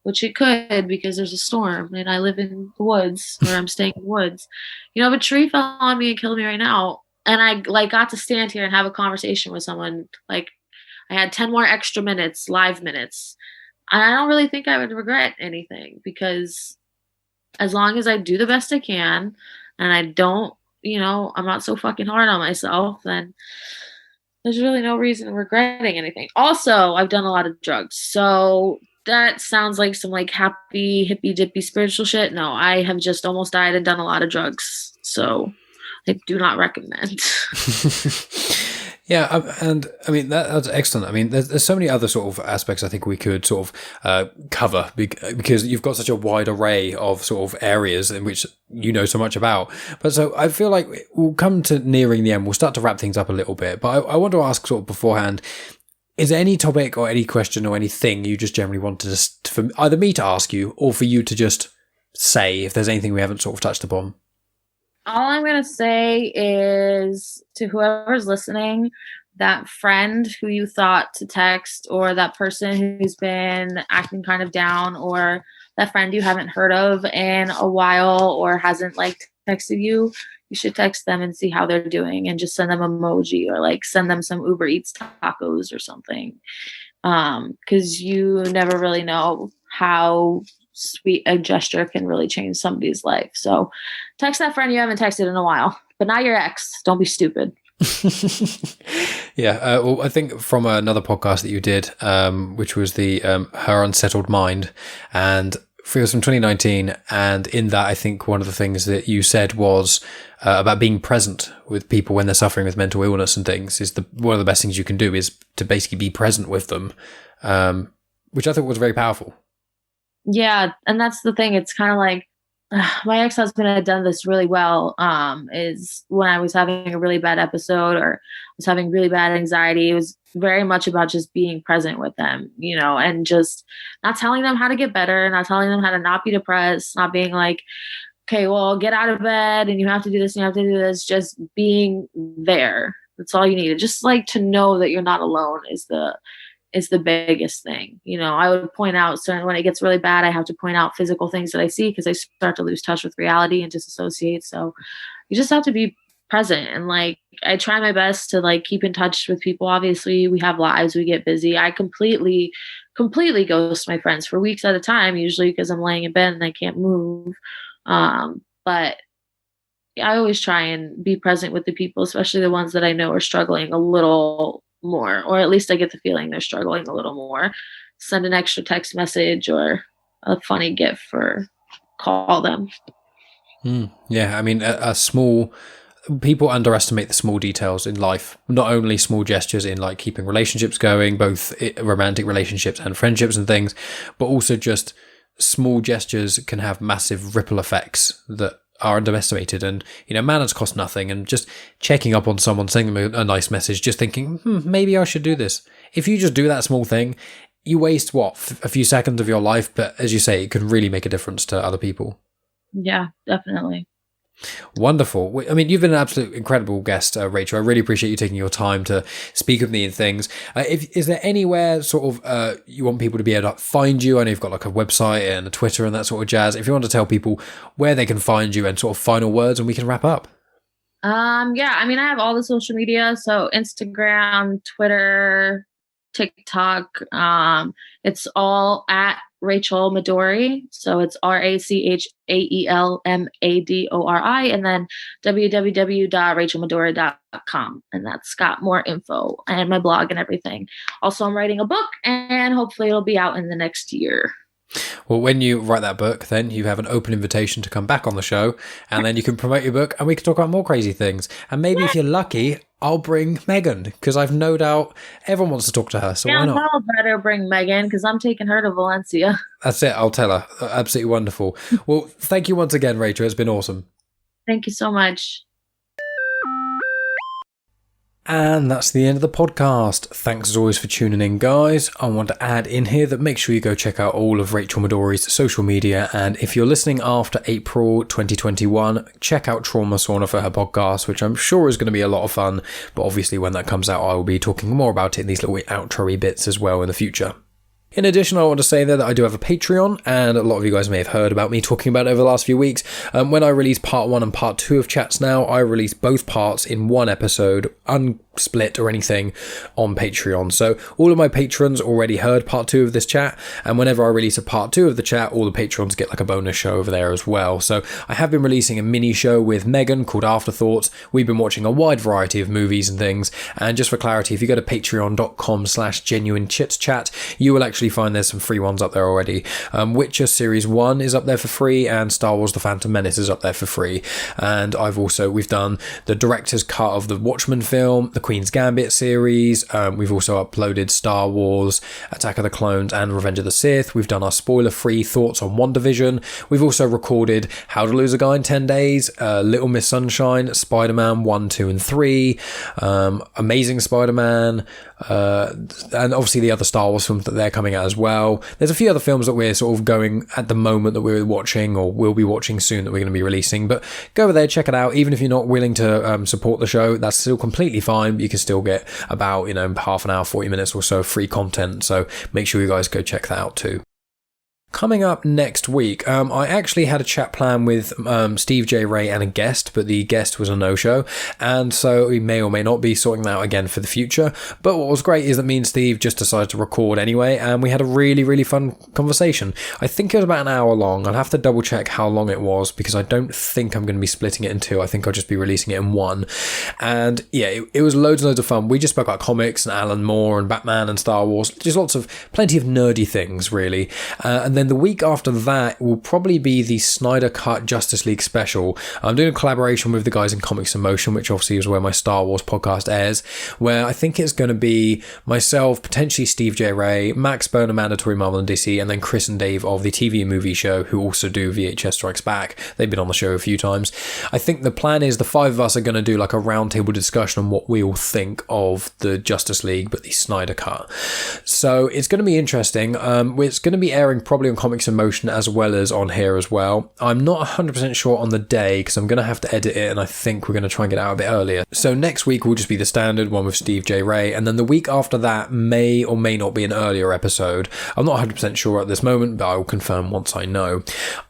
which it could because there's a storm and I live in the woods, or I'm staying in the woods. You know, if a tree fell on me and killed me right now, and I like got to stand here and have a conversation with someone, like I had 10 more extra minutes, live minutes, and I don't really think I would regret anything, because as long as I do the best I can and I don't, you know, I'm not so fucking hard on myself, then there's really no reason regretting anything. Also, I've done a lot of drugs. So that sounds like some like happy, hippy dippy spiritual shit. No, I have just almost died and done a lot of drugs. So I do not recommend. Yeah, and I mean that's excellent. I mean, there's so many other sort of aspects I think we could sort of cover, because you've got such a wide array of sort of areas in which you know so much about. But so I feel like we'll come to nearing the end. We'll start to wrap things up a little bit. But I want to ask sort of beforehand: is there any topic or any question or anything you just generally want to just for either me to ask you or for you to just say, if there's anything we haven't sort of touched upon? All I'm going to say is to whoever's listening, that friend who you thought to text, or that person who's been acting kind of down, or that friend you haven't heard of in a while or hasn't like texted you, you should text them and see how they're doing, and just send them emoji, or like send them some Uber Eats tacos or something. Because you never really know how sweet a gesture can really change somebody's life. So text that friend you haven't texted in a while, but not your ex. Don't be stupid. Yeah, well, I think from another podcast that you did, which was the Her Unsettled Mind, and it was from 2019, and in that I think one of the things that you said was about being present with people when they're suffering with mental illness and things, is one of the best things you can do is to basically be present with them, which I thought was very powerful. Yeah, and that's the thing. It's kind of like my ex-husband had done this really well, is when I was having a really bad episode or was having really bad anxiety, it was very much about just being present with them, you know, and just not telling them how to get better, not telling them how to not be depressed, not being like, okay, well, get out of bed and you have to do this and you have to do this, just being there. That's all you need. Just like to know that you're not alone is the biggest thing. You know, I would point out when it gets really bad, I have to point out physical things that I see, because I start to lose touch with reality and disassociate. So you just have to be present. And like, I try my best to like keep in touch with people. Obviously we have lives, we get busy. I completely ghost my friends for weeks at a time, usually because I'm laying in bed and I can't move. But I always try and be present with the people, especially the ones that I know are struggling a little more, or at least I get the feeling they're struggling a little more. Send an extra text message or a funny GIF, or call them. Yeah, I mean, people underestimate the small details in life, not only small gestures in like keeping relationships going, both romantic relationships and friendships and things, but also just small gestures can have massive ripple effects that are underestimated. And, you know, manners cost nothing, and just checking up on someone, sending them a nice message, just thinking, maybe I should do this. If you just do that small thing, you waste a few seconds of your life, but as you say, it can really make a difference to other people. Yeah, definitely. Wonderful. I mean, you've been an absolute incredible guest, Rachel. I really appreciate you taking your time to speak with me and things. Is there anywhere sort of you want people to be able to find you? I know you've got like a website and a Twitter and that sort of jazz. If you want to tell people where they can find you and sort of final words, and we can wrap up. Yeah, I mean, I have all the social media. So Instagram, Twitter, TikTok. It's all at Rachael Madori. So it's RACHAELMADORI, and then www.rachelmadori.com. And that's got more info and my blog and everything. Also, I'm writing a book, and hopefully it'll be out in the next year. Well, when you write that book, then you have an open invitation to come back on the show, and then you can promote your book and we can talk about more crazy things. And maybe if you're lucky, I'll bring Megan, because I've no doubt everyone wants to talk to her. So why not? I'll better bring Megan, because I'm taking her to Valencia. That's it. I'll tell her. Absolutely wonderful. Well, thank you once again, Rachel. It's been awesome. Thank you so much. And that's the end of the podcast. Thanks as always for tuning in, guys. I want to add in here that make sure you go check out all of Rachael Madori's social media. And if you're listening after April 2021, check out Trauma Sauna for her podcast, which I'm sure is going to be a lot of fun. But obviously when that comes out, I will be talking more about it in these little outro-y bits as well in the future. In addition, I want to say there that I do have a Patreon, and a lot of you guys may have heard about me talking about it over the last few weeks. When I release part 1 and part 2 of Chats now, I release both parts in one episode, unsplit or anything, on Patreon. So all of my patrons already heard part 2 of this chat, and whenever I release a part 2 of the chat, all the patrons get like a bonus show over there as well. So I have been releasing a mini show with Megan called Afterthoughts. We've been watching a wide variety of movies and things, and just for clarity, if you go to patreon.com/genuinechitchat, you will actually find there's some free ones up there already. Witcher Series 1 is up there for free, and Star Wars The Phantom Menace is up there for free. And we've done the director's cut of the Watchmen film, the Queen's Gambit series. We've also uploaded Star Wars, Attack of the Clones and Revenge of the Sith. We've done our spoiler-free thoughts on WandaVision. We've also recorded How to Lose a Guy in 10 Days, Little Miss Sunshine, Spider-Man 1, 2 and 3, Amazing Spider-Man, and obviously the other Star Wars films that they're coming out as well. There's a few other films that we're sort of going at the moment that we're watching or will be watching soon that we're going to be releasing, but go over there, check it out. Even if you're not willing to support the show, that's still completely fine. You can still get about half an hour, 40 minutes or so of free content, so make sure you guys go check that out too. Coming up next week, I actually had a chat plan with Steve J. Ray and a guest, but the guest was a no-show, and so we may or may not be sorting that out again for the future. But what was great is that me and Steve just decided to record anyway, and we had a really, really fun conversation. I think it was about an hour long. I'll have to double check how long it was, because I don't think I'm going to be splitting it in two. I think I'll just be releasing it in one. And yeah, it was loads and loads of fun. We just spoke about comics and Alan Moore and Batman and Star Wars, just plenty of nerdy things, really. And then the week after that will probably be the Snyder Cut Justice League special. I'm doing a collaboration with the guys in Comics in Motion, which obviously is where my Star Wars podcast airs, where I think it's going to be myself, potentially Steve J. Ray, Max Burnham, Mandatory Marvel and DC, and then Chris and Dave of the TV and movie show, who also do VHS Strikes Back. They've been on the show a few times. I think the plan is the five of us are going to do like a roundtable discussion on what we all think of the Justice League, but the Snyder Cut. So it's going to be interesting. It's going to be airing probably on Comics in Motion as well as on here as well. I'm not 100% sure on the day, because I'm going to have to edit it, and I think we're going to try and get it out a bit earlier. So next week will just be the standard one with Steve J. Ray, and then the week after that may or may not be an earlier episode. I'm not 100% sure at this moment, but I will confirm once I know.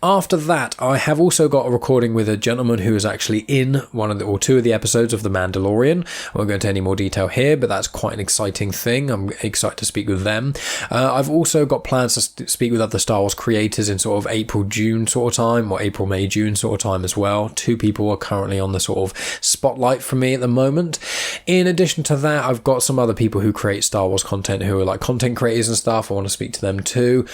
After that, I have also got a recording with a gentleman who is actually in one of the, or two of the episodes of The Mandalorian. I won't go into any more detail here, but that's quite an exciting thing. I'm excited to speak with them. I've also got plans to speak with other Star Wars creators in sort of April, June sort of time, or April, May, June sort of time as well. Two people are currently on the sort of spotlight for me at the moment. In addition to that, I've got some other people who create Star Wars content who are like content creators and stuff. I want to speak to them too.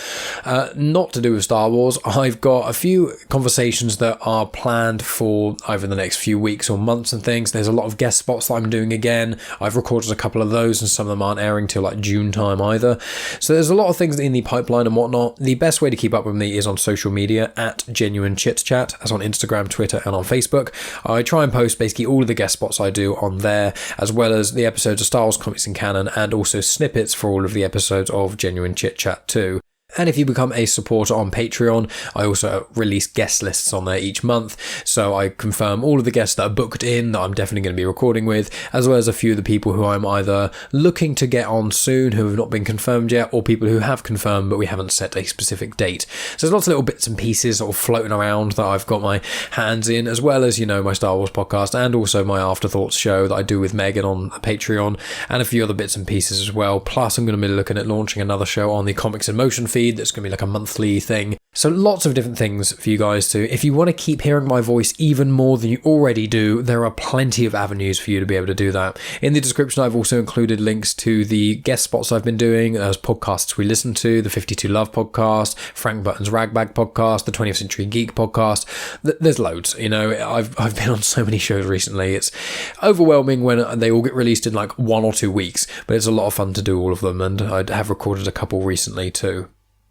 Not to do with Star Wars. I've got a few conversations that are planned for either the next few weeks or months and things. There's a lot of guest spots that I'm doing again. I've recorded a couple of those, and some of them aren't airing till like June time either. So there's a lot of things in the pipeline and whatnot. The best way to keep up with me is on social media at Genuine Chit-Chat, as on Instagram, Twitter and on Facebook. I try and post basically all of the guest spots I do on there, as well as the episodes of Star Wars Comics in Canon, and also snippets for all of the episodes of Genuine Chit-Chat too. And if you become a supporter on Patreon, I also release guest lists on there each month. So I confirm all of the guests that are booked in that I'm definitely going to be recording with, as well as a few of the people who I'm either looking to get on soon who have not been confirmed yet, or people who have confirmed but we haven't set a specific date. So there's lots of little bits and pieces sort of floating around that I've got my hands in, as well as, my Star Wars podcast, and also my Afterthoughts show that I do with Megan on Patreon, and a few other bits and pieces as well. Plus I'm going to be looking at launching another show on the Comics in Motion feed that's going to be like a monthly thing. So lots of different things for you guys to, if you want to keep hearing my voice even more than you already do, there are plenty of avenues for you to be able to do that. In the description, I've also included links to the guest spots I've been doing as podcasts we listen to, the 52 Love podcast, Frank Button's Ragbag podcast, the 20th Century Geek podcast. There's loads, I've been on so many shows recently. It's overwhelming when they all get released in like 1 or 2 weeks, but it's a lot of fun to do all of them, and I have recorded a couple recently too.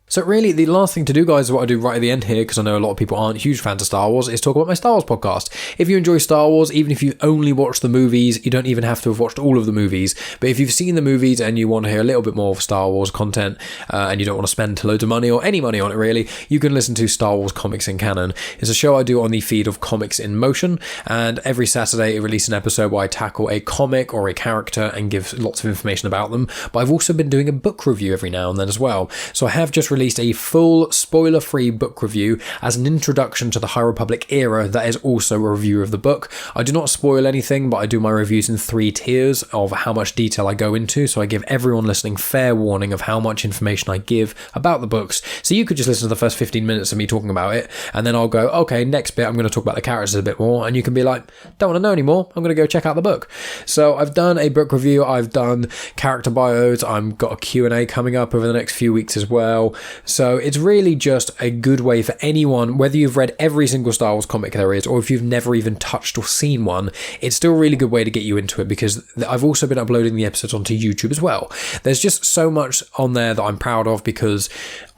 So really, the last thing to do, guys, is what I do right at the end here, because I know a lot of people aren't huge fans of Star Wars, is talk about my Star Wars podcast. If you enjoy Star Wars, even if you only watch the movies, you don't even have to have watched all of the movies, but if you've seen the movies and you want to hear a little bit more of Star Wars content, and you don't want to spend loads of money or any money on it really, you can listen to Star Wars Comics in Canon. It's a show I do on the feed of Comics in Motion, and every Saturday I release an episode where I tackle a comic or a character and give lots of information about them, but I've also been doing a book review every now and then as well. So I have just released a full spoiler-free book review as an introduction to the High Republic era that is also a review of the book. I do not spoil anything, but I do my reviews in 3 tiers of how much detail I go into, so I give everyone listening fair warning of how much information I give about the books. So you could just listen to the first 15 minutes of me talking about it, and then I'll go, okay, next bit I'm going to talk about the characters a bit more, and you can be like, don't want to know anymore, I'm going to go check out the book. So I've done a book review, I've done character bios, I've got a Q&A coming up over the next few weeks as well. So it's really just a good way for anyone, whether you've read every single Star Wars comic there is, or if you've never even touched or seen one, it's still a really good way to get you into it, because I've also been uploading the episodes onto YouTube as well. There's just so much on there that I'm proud of, because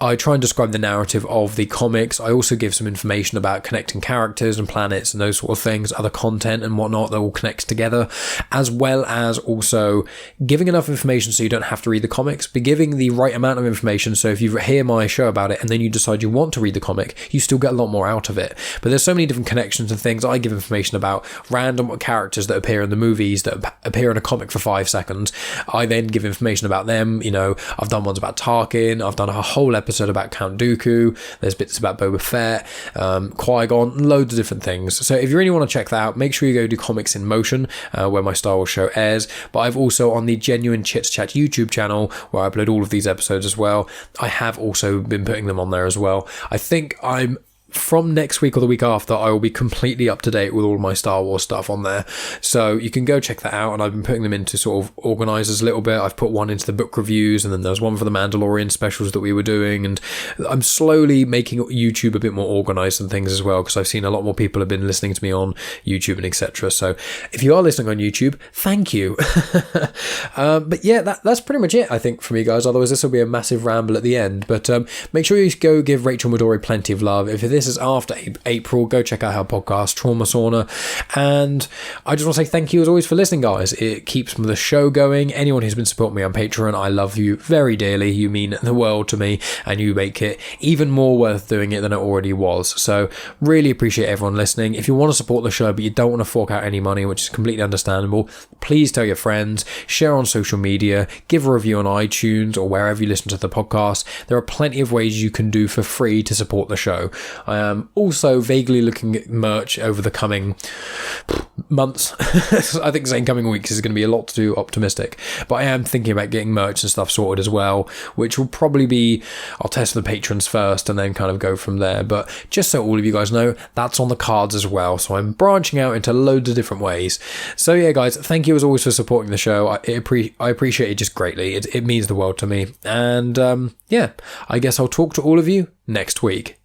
I try and describe the narrative of the comics. I also give some information about connecting characters and planets and those sort of things, other content and whatnot that all connects together, as well as also giving enough information so you don't have to read the comics, but giving the right amount of information so if you hear my show about it and then you decide you want to read the comic, you still get a lot more out of it. But there's so many different connections and things. I give information about random characters that appear in the movies that appear in a comic for 5 seconds. I then give information about them. You know, I've done ones about Tarkin, I've done a whole episode about Count Dooku, there's bits about Boba Fett, Qui-Gon, loads of different things. So if you really want to check that out, make sure you go to Comics in Motion, where my Star Wars show airs. But I've also, on the Genuine Chit-Chat YouTube channel, where I upload all of these episodes as well, I have also been putting them on there as well. I think from next week or the week after, I will be completely up to date with all my Star Wars stuff on there. So you can go check that out, and I've been putting them into sort of organisers a little bit. I've put one into the book reviews, and then there's one for the Mandalorian specials that we were doing, and I'm slowly making YouTube a bit more organised and things as well, because I've seen a lot more people have been listening to me on YouTube and etc. So if you are listening on YouTube, thank you. But yeah, that's pretty much it, I think, for me, guys. Otherwise this will be a massive ramble at the end. But make sure you go give Rachael Madori plenty of love. If this is after April, go check out her podcast, Trauma Sauna. And I just want to say thank you as always for listening, guys. It keeps the show going. Anyone who's been supporting me on Patreon, I love you very dearly. You mean the world to me, and you make it even more worth doing it than it already was. So really appreciate everyone listening. If you want to support the show but you don't want to fork out any money, which is completely understandable, please tell your friends, share on social media, give a review on iTunes or wherever you listen to the podcast. There are plenty of ways you can do for free to support the show. I am also vaguely looking at merch over the coming months. I think saying coming weeks is going to be a lot too optimistic, but I am thinking about getting merch and stuff sorted as well, which will probably be, I'll test the patrons first and then kind of go from there. But just so all of you guys know, that's on the cards as well. So I'm branching out into loads of different ways. So yeah, guys, thank you as always for supporting the show. I appreciate it just greatly. It means the world to me. And yeah, I guess I'll talk to all of you next week.